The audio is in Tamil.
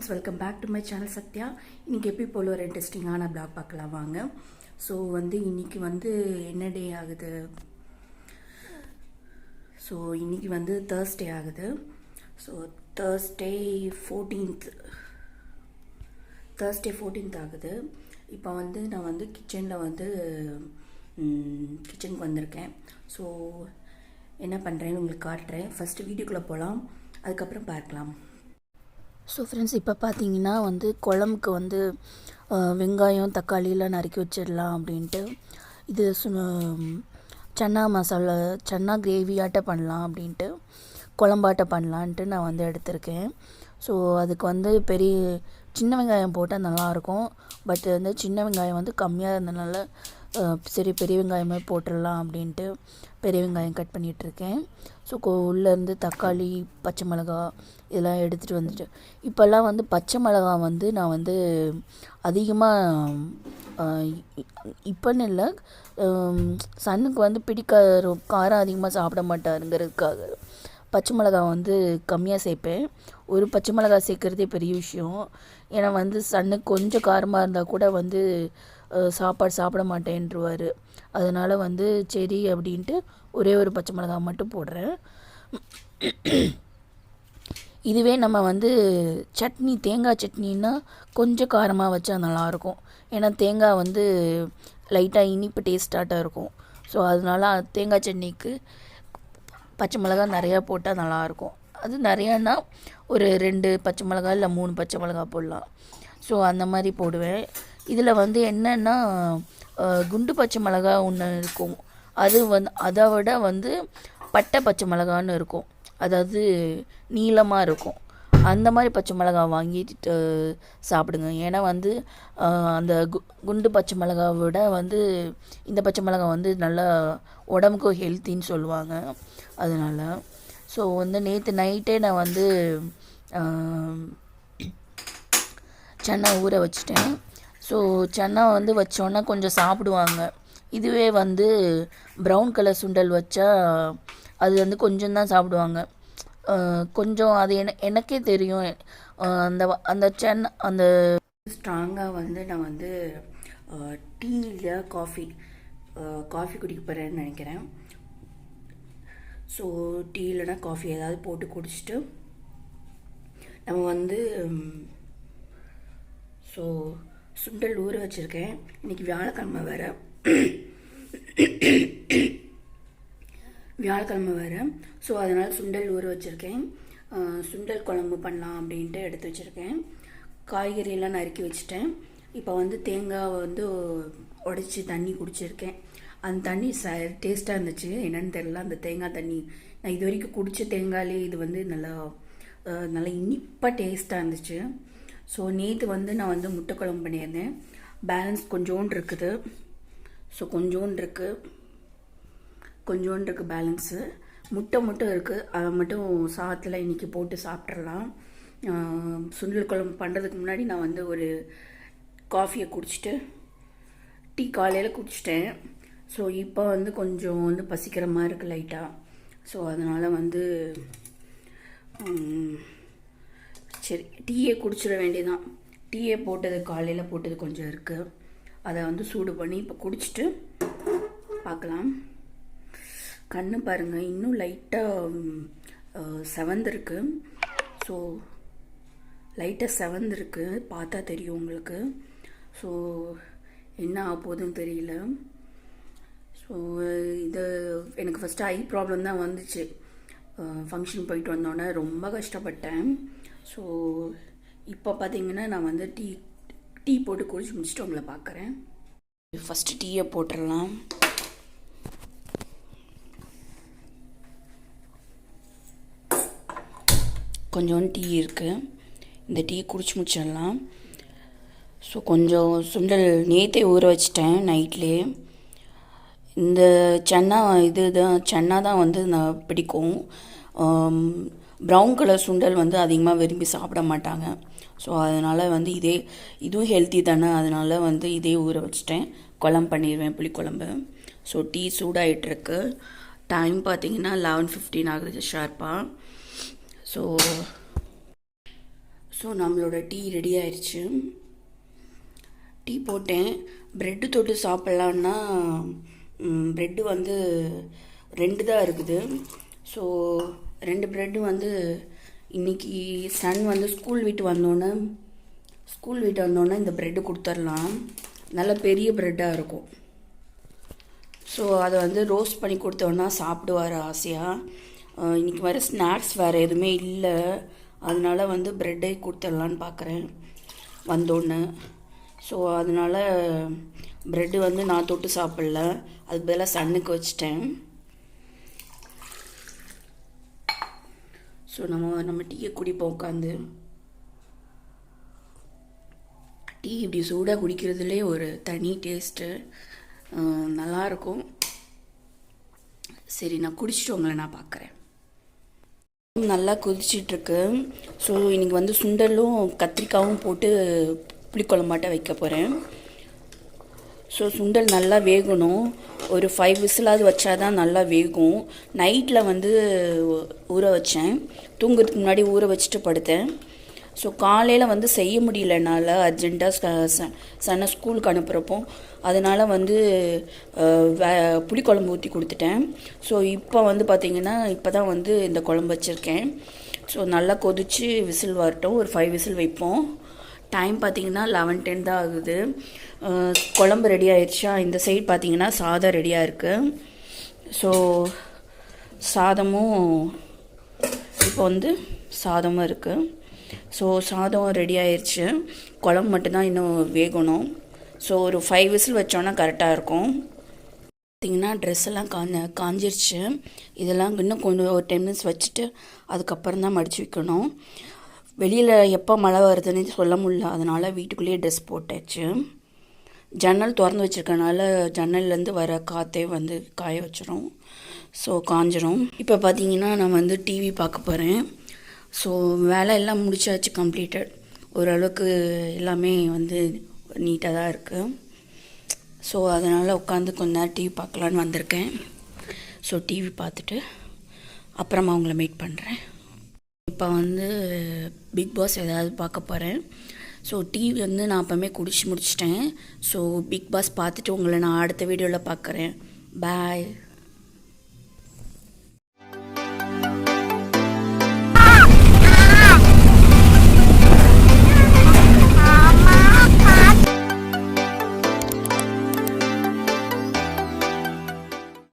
Friends, welcome back to my channel Sathya. இன்றைக்கி எப்படி போல் ஒரு இன்ட்ரெஸ்டிங்கான பிளாக் பார்க்கலாம் வாங்க. ஸோ இன்றைக்கி என்ன டே ஆகுது? ஸோ இன்றைக்கி தேர்ஸ்டே ஆகுது. ஸோ தேர்ஸ்டே 14th ஆகுது. இப்போ நான் கிச்சனில் கிச்சனுக்கு வந்திருக்கேன். ஸோ என்ன பண்ணுறேன்னு உங்களுக்கு காட்டுறேன். ஃபஸ்ட்டு வீடியோக்குள்ளே போகலாம், அதுக்கப்புறம் பார்க்கலாம். ஸோ ஃப்ரெண்ட்ஸ், இப்போ பார்த்தீங்கன்னா குழம்புக்கு வெங்காயம் தக்காளியெலாம் நறுக்கி வச்சிடலாம் அப்படின்ட்டு இது சன்னா மசாலா சன்னா கிரேவியாட்ட பண்ணலாம் அப்படின்ட்டு குழம்பாட்ட பண்ணலான்ட்டு நான் எடுத்திருக்கேன். ஸோ அதுக்கு பெரிய சின்ன வெங்காயம் போட்டால் நல்லாயிருக்கும். பட் சின்ன வெங்காயம் கம்மியாக இருந்தனால சரி பெரிய வெங்காயமே போட்டுடலாம் அப்படின்ட்டு பெரிய வெங்காயம் கட் பண்ணிகிட்ருக்கேன். ஸோ உள்ளேருந்து தக்காளி, பச்சை மிளகா இதெல்லாம் எடுத்துகிட்டு வந்துட்டு இப்போல்லாம் பச்சை மிளகா நான் அதிகமாக இப்போன்னு இல்லை, சன்னுக்கு பிடிக்க காரம் அதிகமாக சாப்பிட மாட்டாருங்கிறதுக்காக பச்சை மிளகா கம்மியாக சேர்ப்பேன். ஒரு பச்சை மிளகா சேர்க்குறதே பெரிய விஷயம். ஏன்னா சன்னுக்கு கொஞ்சம் காரமாக இருந்தால் கூட சாப்பாடு சாப்பிட மாட்டேன்ருவார். அதனால் சரி அப்படின்ட்டு ஒரே ஒரு பச்சை மிளகா மட்டும் போடுறேன். இதுவே நம்ம சட்னி தேங்காய் சட்னின்னா கொஞ்சம் காரமாக வச்சா நல்லாயிருக்கும். ஏன்னா தேங்காய் லைட்டாக இனிப்பு டேஸ்ட்டாக இருக்கும். ஸோ அதனால தேங்காய் சட்னிக்கு பச்சை மிளகா நிறையா போட்டால் நல்லாயிருக்கும். அது நிறையானா ஒரு 2 பச்சை மிளகா இல்லை 3 பச்சை மிளகா போடலாம். ஸோ அந்த மாதிரி போடுவேன். இதில் என்னென்னா குண்டு பச்சை மிளகா ஒன்று இருக்கும். அது அதை விட பட்டை பச்சை மிளகான்னு இருக்கும். அதாவது நீளமாக இருக்கும். அந்த மாதிரி பச்சை மிளகா வாங்கிட்டு சாப்பிடுங்க. ஏன்னா அந்த குண்டு பச்சை மிளகாவை விட இந்த பச்சை மிளகா நல்லா உடம்புக்கு ஹெல்த்தின்னு சொல்லுவாங்க. அதனால் ஸோ நேற்று நைட்டே நான் சன்னா ஊற வச்சிட்டேன். ஸோ சன்னா வச்சோன்னா கொஞ்சம் சாப்பிடுவாங்க. இதுவே ப்ரௌன் கலர் சுண்டல் வச்சா அது கொஞ்சம் தான் சாப்பிடுவாங்க. கொஞ்சம் அது எனக்கே தெரியும். அந்த சன்னா அந்த ஸ்ட்ராங்காக நான் டீ இல்லை காஃபி குடிக்க போகிறேன்னு நினைக்கிறேன். ஸோ டீ இல்லைனா காஃபி ஏதாவது போட்டு குடிச்சிட்டு நம்ம ஸோ சுண்டல் ஊற வச்சுருக்கேன். இன்றைக்கி வியாழக்கிழமை வேறு. ஸோ அதனால் சுண்டல் ஊற வச்சுருக்கேன். சுண்டல் குழம்பு பண்ணலாம் அப்படின்ட்டு எடுத்து வச்சுருக்கேன். காய்கறியெல்லாம் நறுக்கி வச்சுட்டேன். இப்போ தேங்காய் உடைச்சி தண்ணி குடிச்சிருக்கேன். அந்த தண்ணி டேஸ்ட்டாக இருந்துச்சு. என்னென்னு தெரியல, அந்த தேங்காய் தண்ணி நான் இது வரைக்கும் குடித்த தேங்காயிலே இது நல்லா இனிப்பாக டேஸ்ட்டாக இருந்துச்சு. ஸோ நேற்று நான் முட்டை குழம்பு பண்ணியிருந்தேன். பேலன்ஸ் கொஞ்சோண்டு இருக்குது. ஸோ கொஞ்சோண்டு இருக்குது பேலன்ஸு. முட்டை மட்டும் இருக்குது. அதை மட்டும் சாதத்தில் இன்றைக்கி போட்டு சாப்பிட்றலாம். சுண்டல் குழம்பு பண்ணுறதுக்கு முன்னாடி நான் ஒரு காஃபியை குடிச்சிட்டு டீ காலையில் குடிச்சிட்டேன். ஸோ இப்போ கொஞ்சம் பசிக்கிற மாதிரி இருக்குது லைட்டாக. ஸோ அதனால் சரி டீயே குடிச்சிட வேண்டியதான். டீயே போட்டது காலையில் போட்டது கொஞ்சம் இருக்குது. அதை சூடு பண்ணி இப்போ குடிச்சிட்டு பார்க்கலாம். கண்ணு பாருங்கள், இன்னும் லைட்டாக செவந்திருக்கு. ஸோ லைட்டாக செவந்திருக்கு, பார்த்தா தெரியும் உங்களுக்கு. ஸோ என்ன ஆக போகுதுன்னு தெரியல. ஸோ இது எனக்கு ஃபஸ்ட்டு ஐ ப்ராப்ளம் தான் வந்துச்சு. ஃபங்க்ஷன் போயிட்டு வந்தோடனே ரொம்ப கஷ்டப்பட்டேன். ஸோ இப்போ பார்த்தீங்கன்னா நான் டீ போட்டு குடிச்சு முடிச்சுட்டு உங்களை பார்க்குறேன். ஃபஸ்ட்டு டீயை போட்டுடலாம். கொஞ்சோண்டு டீ இருக்குது, இந்த டீ குடிச்சு முடிச்சிடலாம். ஸோ கொஞ்சம் சுண்டல் நேற்றே ஊற வச்சிட்டேன் நைட்லேயே. இந்த சன்னா சன்னா தான் நான் பிடிக்கும். ப்ரௌன் கலர் சுண்டல் அதிகமாக விரும்பி சாப்பிட மாட்டாங்க. ஸோ அதனால் இதுவும் ஹெல்த்தி தானே. அதனால் இதே ஊற வச்சிட்டேன். குழம்பு பண்ணிடுவேன், புளிக்குழம்பு. So tea சூடாகிட்டுருக்கு. டைம் பார்த்தீங்கன்னா 11:15 ஆகுது ஷார்ப்பாக. ஸோ ஸோ நம்மளோட டீ ரெடி ஆயிடுச்சு. டீ போட்டேன். ப்ரெட்டு தொட்டு சாப்பிட்லான்னா ப்ரெட்டு வந்து 2 தான் இருக்குது. ஸோ 2 ப்ரெட்டு வந்து இன்றைக்கி சன் வந்து ஸ்கூல் விட்டு வந்தோன்னே இந்த ப்ரெட்டு கொடுத்துர்லாம். நல்ல பெரிய ப்ரெட்டாக இருக்கும். ஸோ அதை வந்து ரோஸ்ட் பண்ணி கொடுத்தோன்னா சாப்பிடுவார் ஆசையாக. இன்றைக்கி வேறு ஸ்நாக்ஸ் வேறு எதுவுமே இல்லை, அதனால வந்து ப்ரெட்டை கொடுத்துடலான்னு பார்க்குறேன் வந்தோடனே. ஸோ அதனால் ப்ரெட்டு வந்து நான் தொட்டு சாப்பிட்ல, அதுக்கு பதிலாக சன்னுக்கு வச்சிட்டேன். ஸோ நம்ம டீயை குடிப்போம் உட்காந்து. டீ இப்படி சூடாக குடிக்கிறதுலே ஒரு தனி டேஸ்ட்டு, நல்லாயிருக்கும். சரி, நான் குடிச்சிட்டு உங்களை நான் பார்க்குறேன். நல்லா கொதிச்சிட்ருக்கு. ஸோ இன்றைக்கி வந்து சுண்டலும் கத்திரிக்காயும் போட்டு புளிக்குழம்பாட்ட வைக்க போகிறேன். ஸோ சுண்டல் நல்லா வேகணும். ஒரு 5 விசிலாவது வச்சா தான் நல்லா வேகும். நைட்டில் வந்து ஊற வச்சேன், தூங்குறதுக்கு முன்னாடி ஊற வச்சுட்டு படுத்தேன். ஸோ காலையில் வந்து செய்ய முடியல என்னால், அர்ஜெண்ட்டாக சன்னை ஸ்கூலுக்கு அனுப்புகிறப்போ. அதனால் வந்து புளிக்குழம்பு ஊற்றி கொடுத்துட்டேன். ஸோ இப்போ வந்து பார்த்திங்கன்னா இப்போ தான் வந்து இந்த குழம்பு வச்சுருக்கேன். ஸோ நல்லா கொதித்து விசில் வரட்டும், ஒரு 5 விசில் வைப்போம். டைம் பார்த்திங்கன்னா 11:10 தான் ஆகுது. குழம்பு ரெடி ஆயிடுச்சா. இந்த சைடு பார்த்திங்கன்னா சாதம் ரெடியாக இருக்குது. ஸோ சாதமும் இப்போ வந்து சாதமும் இருக்குது. ஸோ சாதம் ரெடி ஆயிடுச்சு, குழம்பு மட்டும்தான் இன்னும் வேகணும். ஸோ ஒரு 5 விசில் வச்சோன்னா கரெக்டாக இருக்கும். பார்த்திங்கன்னா ட்ரெஸ் எல்லாம் காஞ்சிருச்சு. இதெல்லாம் இன்னும் கொஞ்சம் ஒரு 10 மினிட்ஸ் வச்சுட்டு அதுக்கப்புறம் தான் மடித்து வைக்கணும். வெளியில் எப்போ மழை வருதுன்னு சொல்ல முடியல, அதனால் வீட்டுக்குள்ளேயே ட்ரெஸ் போட்டாச்சு. ஜன்னல் திறந்து வச்சுருக்கனால ஜன்னல்லேருந்து வர காற்றே வந்து காய வச்சிரும். ஸோ காஞ்சிரும். இப்போ பார்த்திங்கன்னா நான் வந்து டிவி பார்க்க போகிறேன். ஸோ வேலை எல்லாம் முடிச்சாச்சு, கம்ப்ளீட்டட். ஓரளவுக்கு எல்லாமே வந்து நீட்டாக தான் இருக்குது. ஸோ அதனால் உட்காந்து கொஞ்ச நேரம் டிவி பார்க்கலான்னு வந்திருக்கேன். ஸோ டிவி பார்த்துட்டு அப்புறமா அவங்கள மீட் பண்ணுறேன். இப்போ வந்து பிக் பாஸ் ஏதாவது பார்க்க போகிறேன். ஸோ டிவி வந்து நான் அப்போமே குடிச்சு முடிச்சிட்டேன். ஸோ பிக் பாஸ் பார்த்துட்டு உங்களை நான் அடுத்த வீடியோவில் பார்க்குறேன். பாய்.